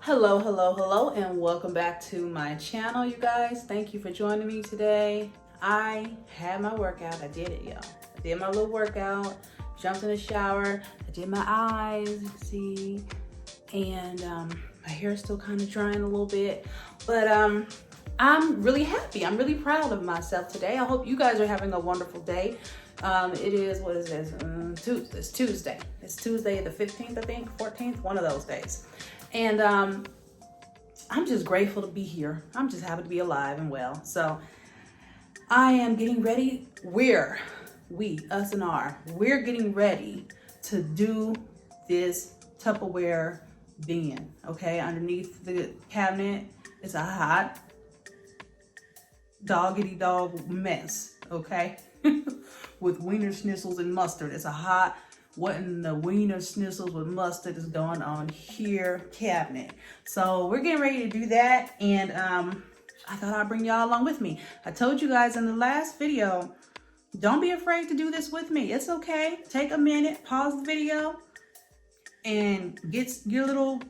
Hello, hello, hello, and welcome back to my channel, you guys. Thank you for joining me today. I had my workout. I did it, y'all. I did my little workout, jumped in the shower, I did my eyes, you can see, and my hair is still kind of drying a little bit, but I'm really happy. I'm really proud of myself today. I hope you guys are having a wonderful day. It is, what is this? Tuesday. It's Tuesday. It's Tuesday the 15th, I think, 14th, one of those days. And I'm just grateful to be here. I'm just happy to be alive and well. So I am getting ready. We're getting ready to do this Tupperware bin, okay? Underneath the cabinet, it's a hot doggity dog mess, okay? With wiener schnitzels and mustard. It's a hot, what in the wiener schnitzels with mustard is going on here cabinet. So we're getting ready to do that, and I thought I'd bring y'all along with me. I told you guys in the last video, don't be afraid to do this with me. It's okay. Take a minute, pause the video, and get your little,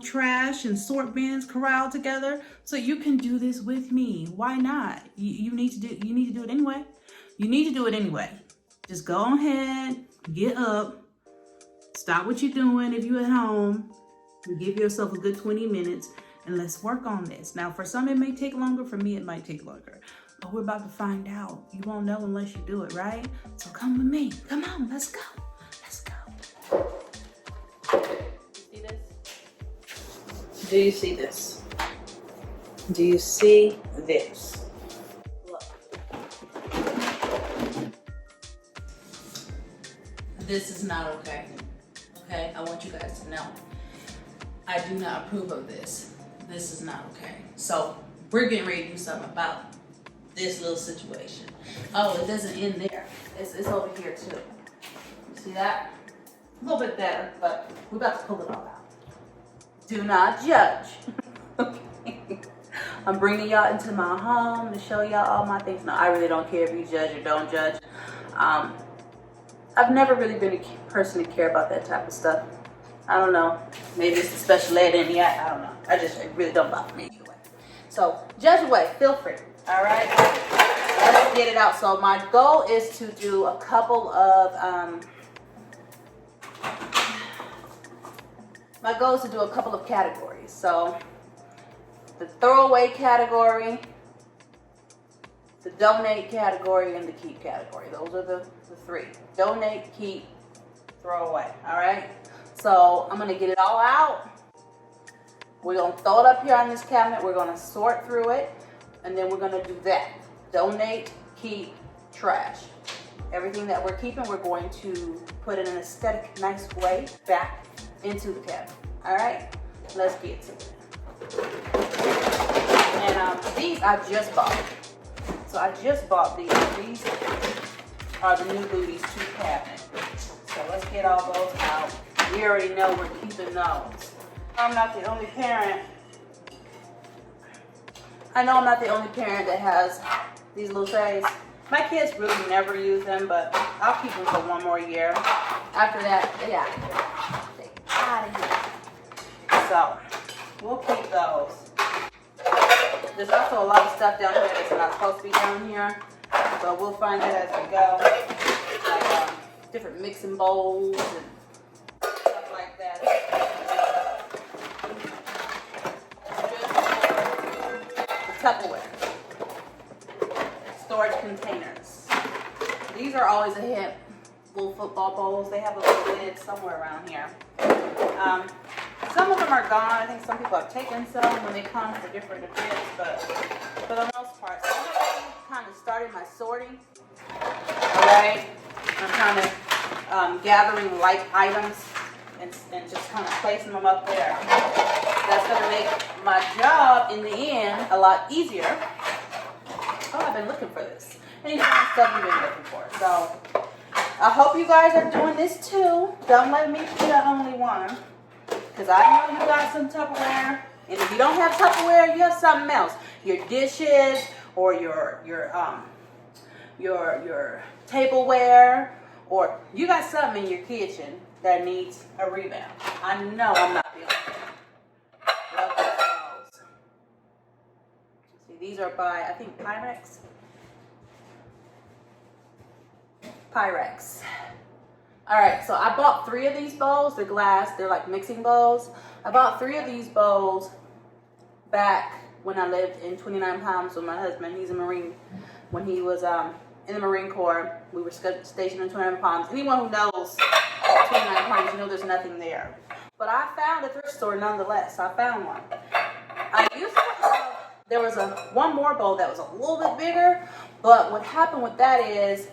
trash and sort bins corralled together so you can do this with me. Why not? You need to do it anyway. You need to do it anyway. Just go ahead, get up, stop what you're doing if you're at home, and give yourself a good 20 minutes, and let's work on this. Now, for some, it may take longer. For me, it might take longer. But we're about to find out. You won't know unless you do it, right? So come with me. Come on, let's go. Let's go. See this? Do you see this? Do you see this? This is not okay. Okay, I want you guys to know. I do not approve of this. This is not okay. So we're getting ready to do something about this little situation. Oh, it doesn't end there. It's over here too. You see that? A little bit better, but we're about to pull it all out. Do not judge. Okay. I'm bringing y'all into my home to show y'all all my things. No, I really don't care if you judge or don't judge. I've never really been a person to care about that type of stuff. I don't know. Maybe it's the special ed in me. I don't know. It really don't bother me anyway. So judge away. Feel free. All right. Let's get it out. So my goal is to do a couple of categories. So the throwaway category, the donate category, and the keep category. Those are the three. Donate, keep, throw away. All right? So I'm going to get it all out. We're going to throw it up here on this cabinet. We're going to sort through it. And then we're going to do that. Donate, keep, trash. Everything that we're keeping, we're going to put in an aesthetic, nice way back into the cabinet. All right? Let's get to it. And these I just bought. So I just bought these. These are the new booties to cabinet. So let's get all those out. We already know we're keeping those. I'm not the only parent. I know I'm not the only parent that has these little trays. My kids really never use them, but I'll keep them for one more year. After that, they out of here. They out of here. So we'll keep those. There's also a lot of stuff down here that's not supposed to be down here, but we'll find it as we go. Like different mixing bowls and stuff like that. Just Tupperware. Storage containers. These are always a hit. Little football bowls. They have a little lid somewhere around here. Some of them are gone. I think some people have taken some when they come for different events, but for the most part, so I'm already kind of started my sorting. All right, I'm kind of gathering like items and just kind of placing them up there. That's going to make my job in the end a lot easier. Oh, I've been looking for this. And you know, stuff you've been looking for. So I hope you guys are doing this too. Don't let me be the only one. Because I know you got some Tupperware, and if you don't have Tupperware, you have something else. Your dishes or your tableware, or you got something in your kitchen that needs a revamp. I know I'm not the only one. These are by, I think, Pyrex. All right, so I bought 3 of these bowls. They're glass. They're like mixing bowls. I bought 3 of these bowls back when I lived in 29 Palms with my husband. He's a Marine. When he was in the Marine Corps, we were stationed in 29 Palms. Anyone who knows 29 Palms, you know there's nothing there. But I found a thrift store nonetheless. I found one. I used to have, there was one more bowl that was a little bit bigger, but what happened with that is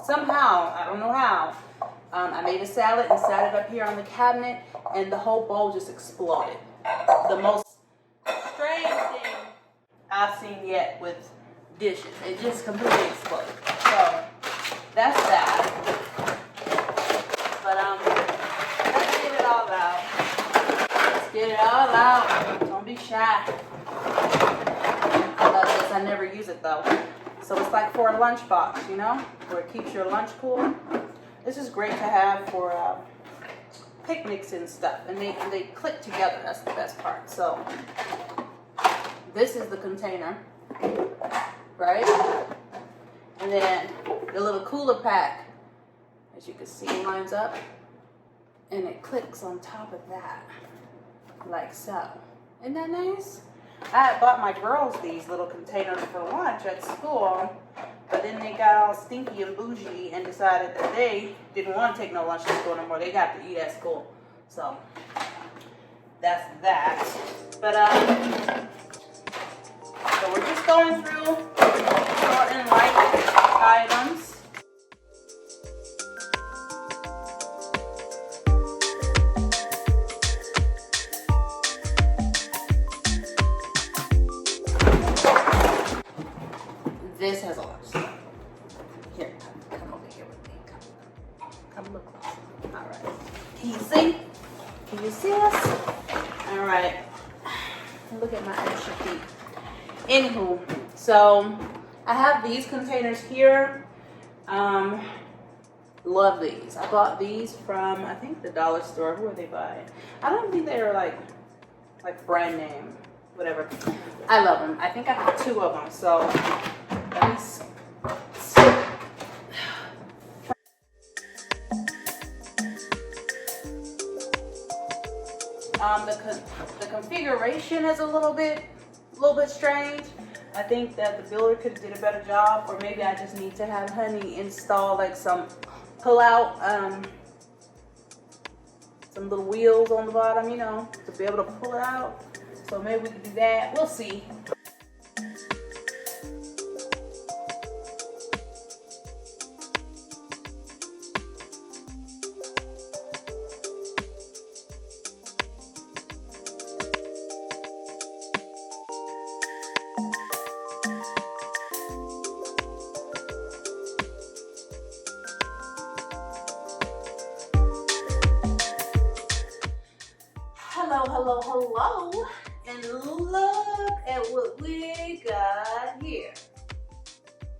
somehow, I don't know how, I made a salad and sat it up here on the cabinet, and the whole bowl just exploded. The most strange thing I've seen yet with dishes. It just completely exploded. So that's that. But let's get it all out. Let's get it all out. Don't be shy. I love this. I never use it though. So it's like for a lunchbox, you know, where it keeps your lunch cool. This is great to have for picnics and stuff, and they click together. That's the best part. So this is the container, right? And then the little cooler pack, as you can see, lines up, and it clicks on top of that, like so. Isn't that nice? I had bought my girls these little containers for lunch at school, but then they got all stinky and bougie and decided that they didn't want to take no lunch to school no more. They got to eat at school. So that's that. But so we're just going through short and light items. This has a lot of stuff. Here, come over here with me. Come look closer. All right. Can you see? Can you see us? All right. Look at my extra feet. Anywho, so I have these containers here. Love these. I bought these from, I think, the dollar store. Who are they by? I don't think they were like brand name, whatever. I love them. I think I have 2 of them. So let me see. The configuration is a little bit strange. I think that the builder could have did a better job, or maybe I just need to have Honey install like some pull out, some little wheels on the bottom, you know, to be able to pull it out. So maybe we can do that. We'll see. Hello, and look at what we got here.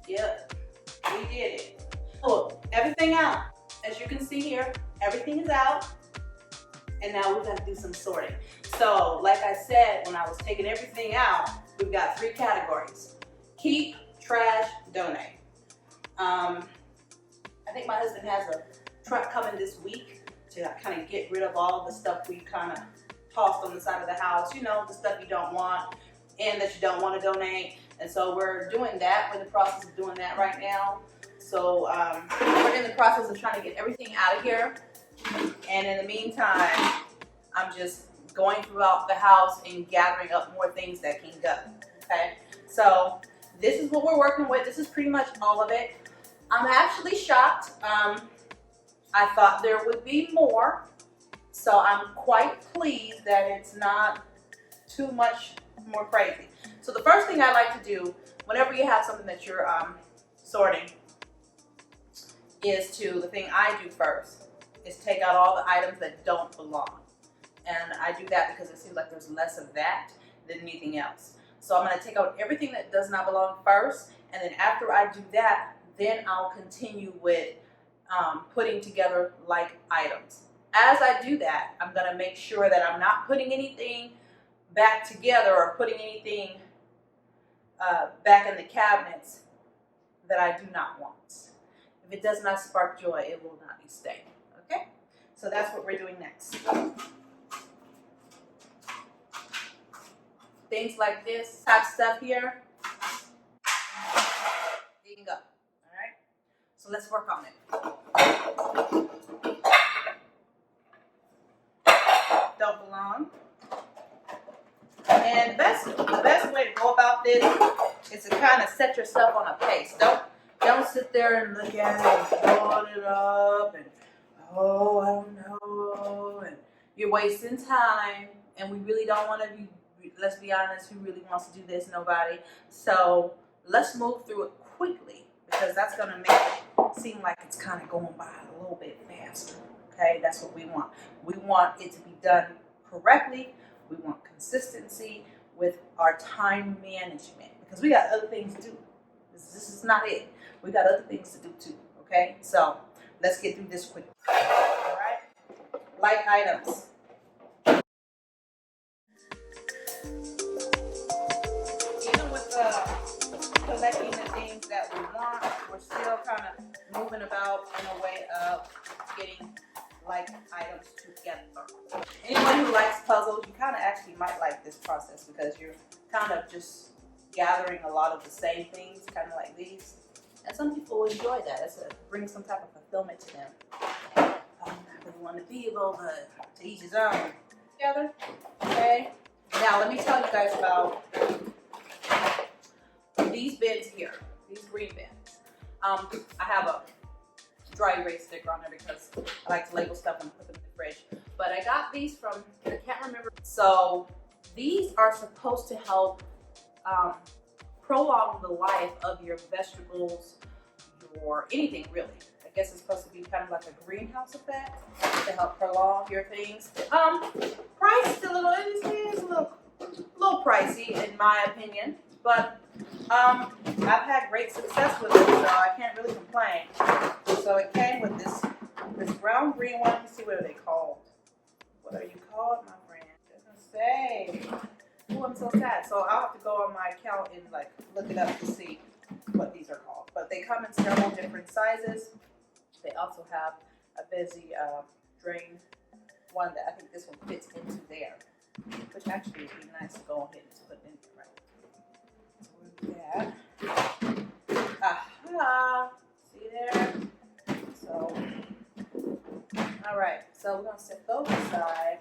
Yep, we did it. Look, everything out. As you can see here, everything is out, and now we've got to do some sorting. So, like I said, when I was taking everything out, we've got 3 categories: keep, trash, donate. I think my husband has a truck coming this week to kind of get rid of all the stuff we kind of tossed on the side of the house, you know, the stuff you don't want and that you don't want to donate. And so we're doing that. We're in the process of doing that right now. So we're in the process of trying to get everything out of here. And in the meantime, I'm just going throughout the house and gathering up more things that can go. Okay, so this is what we're working with. This is pretty much all of it. I'm actually shocked. I thought there would be more. So I'm quite pleased that it's not too much more crazy. So the first thing I like to do whenever you have something that you're sorting is the thing I do first is take out all the items that don't belong. And I do that because it seems like there's less of that than anything else. So I'm going to take out everything that does not belong first, and then after I do that, then I'll continue with putting together like items. As I do that, I'm going to make sure that I'm not putting anything back together or putting anything back in the cabinets that I do not want. If it does not spark joy, it will not be staying. Okay? So that's what we're doing next. Things like this type stuff here, you can go. All right? So let's work on it. Don't belong. And the best way to go about this is to kind of set yourself on a pace. Don't sit there and look at it and hold it up and oh, I don't know, and you're wasting time. And we really don't want to be. Let's be honest. Who really wants to do this? Nobody. So let's move through it quickly because that's gonna make it seem like it's kind of going by a little bit faster. Okay, that's what we want. We want it to be done correctly. We want consistency with our time management because we got other things to do. This is not it. We got other things to do too, okay? So let's get through this quickly. All right? Like items. Even with collecting the things that we want, we're still kind of moving about in a way of getting like items together. Anyone who likes puzzles, you kind of actually might like this process because you're kind of just gathering a lot of the same things, kind of like these. And some people enjoy that. It brings some type of fulfillment to them. I really want to be able to each his own. Together, okay? Now let me tell you guys about these bins here, these green bins. I have a dry erase sticker on there because I like to label stuff and put them in the fridge. But I got these from, I can't remember. So these are supposed to help prolong the life of your vegetables, your anything really. I guess it's supposed to be kind of like a greenhouse effect to help prolong your things. Price is a little, it is a little pricey in my opinion, but I've had great success with it, so I can't really complain. So it came with this brown green one. Let's see, what are they called? What are you called, my friend? It doesn't say. Oh, I'm so sad. So I'll have to go on my account and like look it up to see what these are called. But they come in several different sizes. They also have a busy drain one that I think this one fits into there, which actually would be nice to go ahead and put in there, right? So that. Aha! See there? So, all right. So we're gonna set those aside.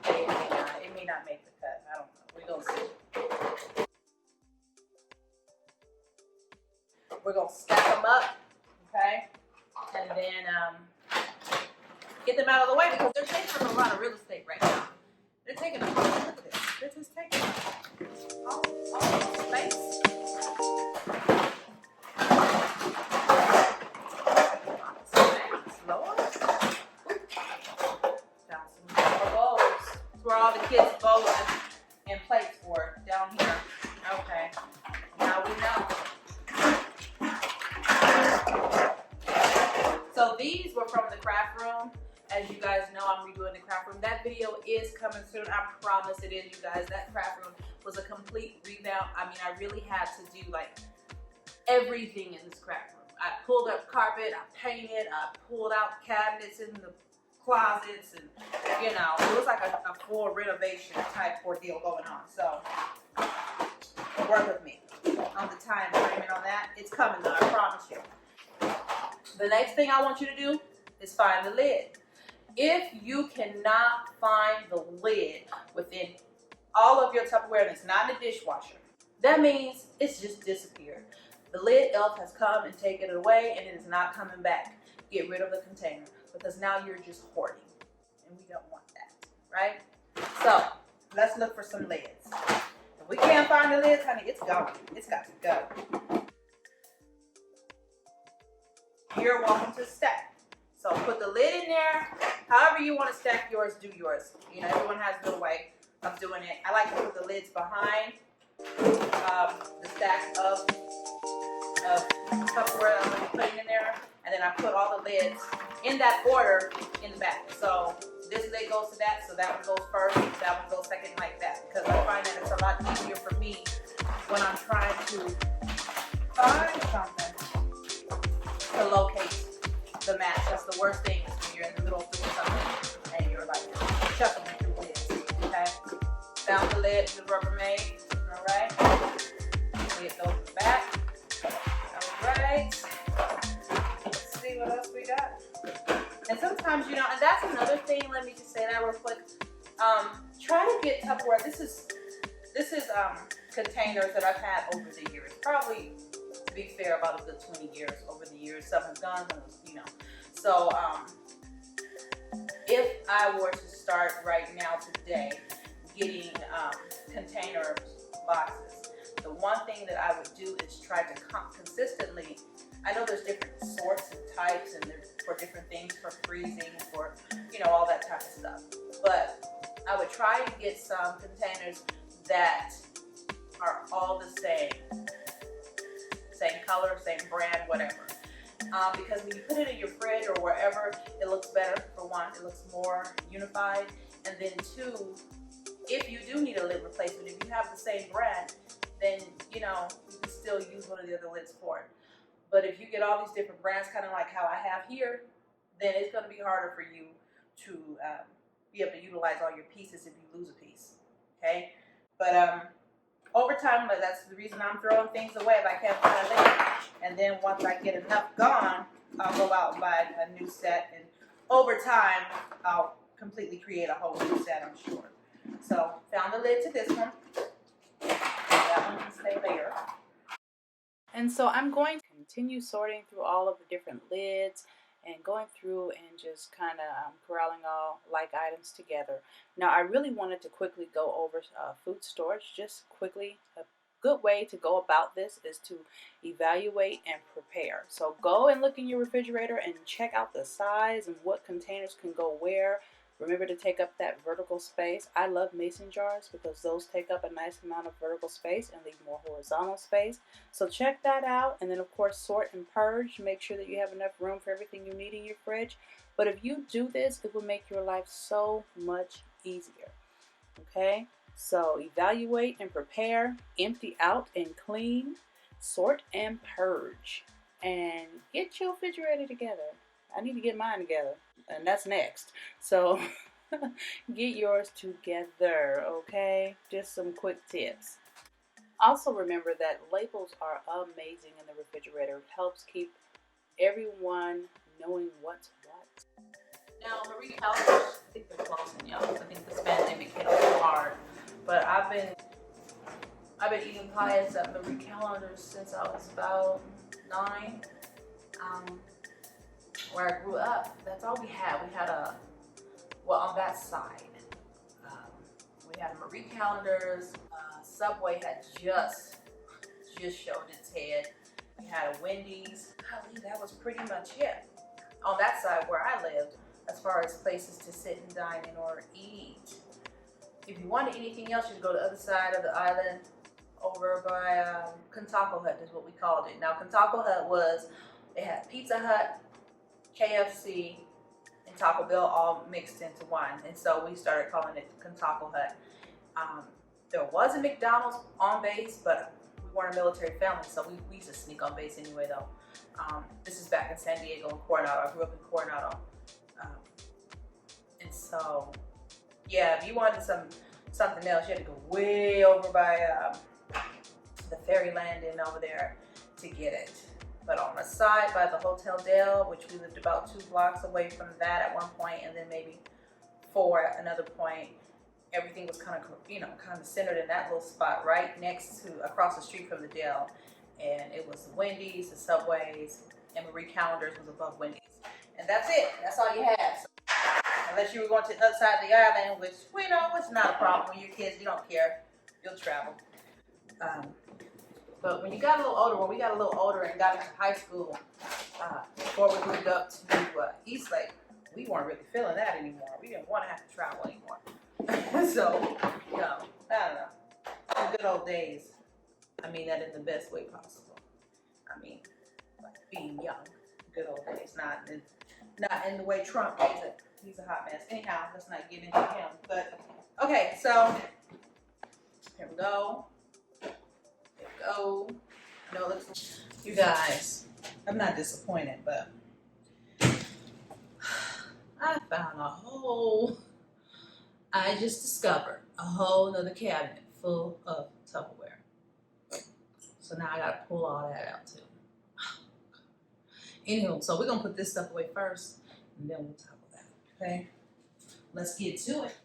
It may not make the cut. I don't know. We're gonna see. We're gonna stack them up, okay, and then get them out of the way because they're taking up a lot of real estate right now. They're taking up. Look at this. They're just taking all the space. Where all the kids' bowls and plates were down here. Okay, now we know. So these were from the craft room. As you guys know, I'm redoing the craft room. That video is coming soon. I promise it is, you guys. That craft room was a complete revamp. I mean, I really had to do like everything in this craft room. I pulled up carpet, I painted, I pulled out cabinets in the closets, and you know, it was like a full renovation type ordeal going on. So work with me on the time framing on that. It's coming though, I promise you. The next thing I want you to do is find the lid. If you cannot find the lid within all of your Tupperware and it's not in the dishwasher, that means it's just disappeared. The lid elf has come and taken it away and it is not coming back. Get rid of the container because now you're just hoarding and we don't want that, right? So let's look for some lids. If we can't find the lids, honey, it's gone. It's got to go. You're welcome to stack. So put the lid in there. However you want to stack yours, do yours. You know, everyone has their way of doing it. I like to put the lids behind the stack of Tupperware I'm going to be putting in there. And then I put all the lids in that order in the back. So this lid goes to that, so that one goes first, that one goes second, like that. Because I find that it's a lot easier for me when I'm trying to find something to locate the match. That's the worst thing is when you're in the middle of doing something and you're like shuffling through lids. Okay? Found the lid, the Rubbermaid. Alright? Lid goes in the back. Alright. Let's see what else we got. And sometimes, you know, and that's another thing, let me just say that real quick. Try to get Tupperware. This is containers that I've had over the years. Probably, to be fair, about a good 20 years over the years. Some have gone, some, you know. So, if I were to start right now today getting container boxes, the one thing that I would do is try to consistently, I know there's different sorts and types and for different things, for freezing, for, you know, all that type of stuff. But I would try to get some containers that are all the same color, same brand, whatever. Because when you put it in your fridge or wherever, it looks better. For one, it looks more unified. And then two, if you do need a lid replacement, if you have the same brand, then, you know, you can still use one of the other lids for it. But if you get all these different brands, kind of like how I have here, then it's going to be harder for you to be able to utilize all your pieces if you lose a piece. Okay? But over time, that's the reason I'm throwing things away if I can't find a lid. And then once I get enough gone, I'll go out and buy a new set. And over time, I'll completely create a whole new set, I'm sure. So, found the lid to this one. That one can stay there. And so I'm going to continue sorting through all of the different lids and going through and just kind of corralling all like items together. Now, I really wanted to quickly go over food storage, just quickly. A good way to go about this is to evaluate and prepare. So go and look in your refrigerator and check out the size and what containers can go where. Remember to take up that vertical space. I love mason jars because those take up a nice amount of vertical space and leave more horizontal space. So check that out, and then of course sort and purge. Make sure that you have enough room for everything you need in your fridge. But if you do this, it will make your life so much easier. Okay? So evaluate and prepare, empty out and clean, sort and purge, and get your refrigerator together. I need to get mine together, and that's next. So get yours together, okay? Just some quick tips. Also remember that labels are amazing in the refrigerator. It helps keep everyone knowing what's what. Now, Marie Callender's, I think they're closing, y'all. I think this pandemic hit a little hard. But I've been eating pies at Marie Callender's since I was about 9. Where I grew up, that's all we had. We had on that side, we had a Marie Callender's. Subway had just showed its head. We had a Wendy's. Golly, that was pretty much it. On that side where I lived, as far as places to sit and dine in or eat. If you wanted anything else, you'd go to the other side of the island, over by Kentucky Hut is what we called it. Now, Kentucky Hut it had Pizza Hut, KFC, and Taco Bell all mixed into one. And so we started calling it Kentucky Hut. There was a McDonald's on base, but we weren't a military family, so we used to sneak on base anyway, though. This is back in San Diego in Coronado. I grew up in Coronado. And so, yeah, if you wanted something else, you had to go way over by the ferry landing over there to get it. But on the side by the Hotel Dell, which we lived about 2 blocks away from that at one point, and then maybe 4 at another point, everything was kind of centered in that little spot right next to, across the street from the Dell. And it was the Wendy's, the Subways, and Marie Callender's was above Wendy's. And that's it. That's all you had. So, unless you were going to the other side of the island, which we know it's not a problem when you're kids. You don't care. You'll travel. But when you got a little older, when we got a little older and got into high school, before we moved up to Eastlake, we weren't really feeling that anymore. We didn't want to have to travel anymore. So, you know, I don't know. The good old days. I mean that in the best way possible. I mean, like being young. Good old days. Not in the way Trump is it. He's a hot mess. Anyhow, let's not get into him. But, okay, so, here we go. go. No, let's, you guys, I'm not disappointed, but I just discovered a whole nother cabinet full of Tupperware. So now I gotta pull all that out too. Anywho, so we're gonna put this stuff away first and then we'll talk about it, okay? Let's get to it.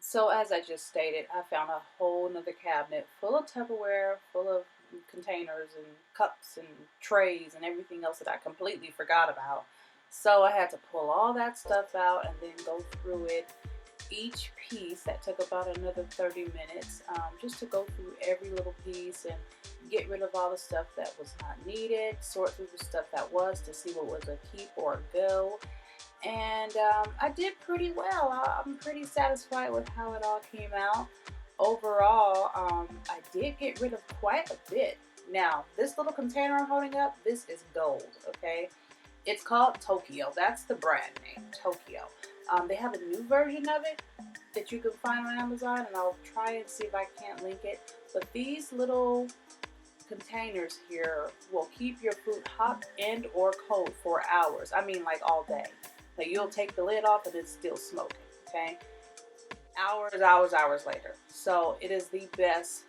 So as I just stated, I found a whole nother cabinet full of Tupperware, full of containers and cups and trays and everything else that I completely forgot about. So I had to pull all that stuff out and then go through it. Each piece, that took about another 30 minutes, just to go through every little piece and get rid of all the stuff that was not needed, sort through the stuff that was to see what was a keep or a go. And I did pretty well. I'm pretty satisfied with how it all came out. Overall, I did get rid of quite a bit. Now, this little container I'm holding up, this is gold, okay? It's called Tokyo. That's the brand name, Tokyo. They have a new version of it that you can find on Amazon, and I'll try and see if I can't link it. But these little containers here will keep your food hot and or cold for hours. I mean, like all day. Like you'll take the lid off and it's still smoking, okay? Hours later. So it is the best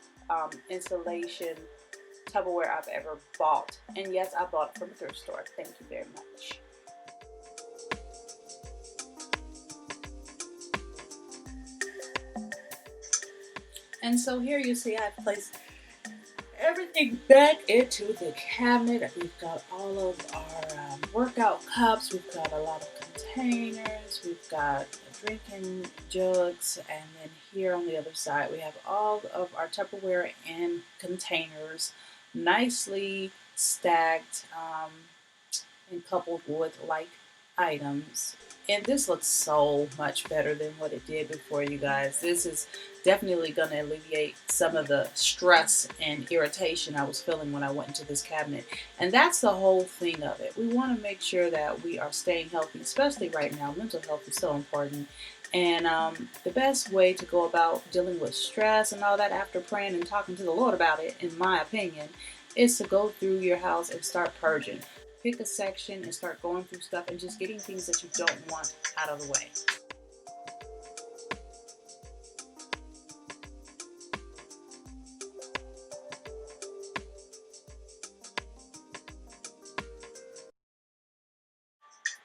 insulation Tupperware I've ever bought. And yes, I bought it from a thrift store. Thank you very much. And so here you see I've placed everything back into the cabinet. We've got all of our workout cups. We've got a lot of containers. We've got drinking jugs. And then here on the other side, we have all of our Tupperware and containers nicely stacked and coupled with like items. And this looks so much better than what it did before, you guys. This is definitely going to alleviate some of the stress and irritation I was feeling when I went into this cabinet. And that's the whole thing of it. We want to make sure that we are staying healthy, especially right now. Mental health is so important. And the best way to go about dealing with stress and all that after praying and talking to the Lord about it, in my opinion, is to go through your house and start purging. Pick a section and start going through stuff and just getting things that you don't want out of the way.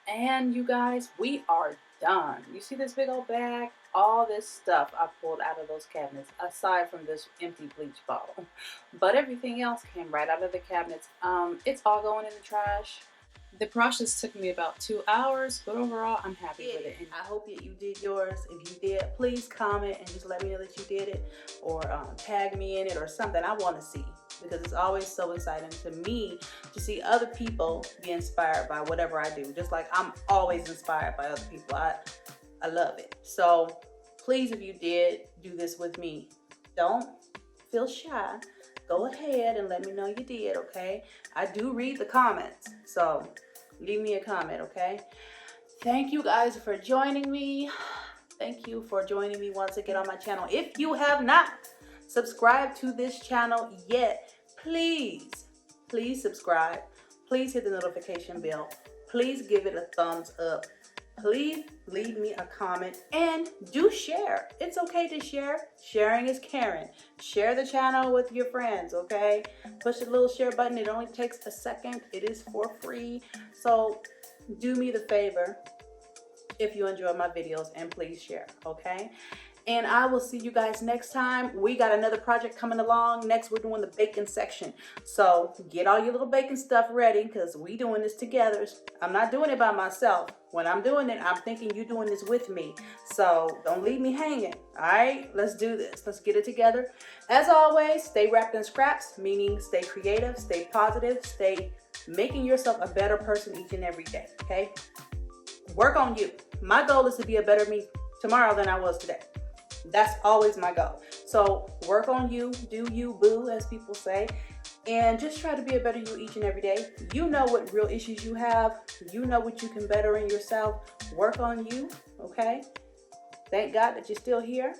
And you guys, we are done. You see this big old bag? All this stuff I pulled out of those cabinets, aside from this empty bleach bottle. But everything else came right out of the cabinets. It's all going in the trash. The process took me about 2 hours, but overall, I'm happy with it. And I hope that you did yours. If you did, please comment and just let me know that you did it, or tag me in it or something. I want to see, because it's always so exciting to me to see other people be inspired by whatever I do. Just like I'm always inspired by other people. I love it. So please, if you did do this with me, don't feel shy. Go ahead and let me know you did, okay? I do read the comments, so leave me a comment, okay? Thank you guys for joining me. Thank you for joining me once again on my channel. If you have not subscribed to this channel yet, please subscribe. Please hit the notification bell. Please give it a thumbs up. Please leave me a comment and do share. It's okay to share. Sharing is caring. Share the channel with your friends, okay? Push the little share button. It only takes a second. It is for free. So do me the favor if you enjoy my videos, and please share, okay? And I will see you guys next time. We got another project coming along. Next, we're doing the baking section. So get all your little baking stuff ready, because we doing this together. I'm not doing it by myself. When I'm doing it, I'm thinking you doing this with me. So don't leave me hanging, all right? Let's do this. Let's get it together. As always, stay wrapped in scraps, meaning stay creative, stay positive, stay making yourself a better person each and every day, okay? Work on you. My goal is to be a better me tomorrow than I was today. That's always my goal. So work on you, do you, boo, as people say, and just try to be a better you each and every day. You know what real issues you have. You know what you can better in yourself. Work on you, okay? Thank God that you're still here,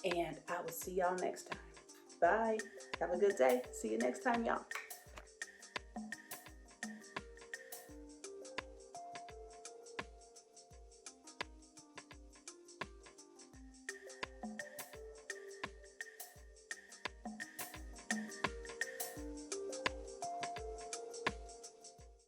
and I will see y'all next time. Bye. Have a good day. See you next time, y'all.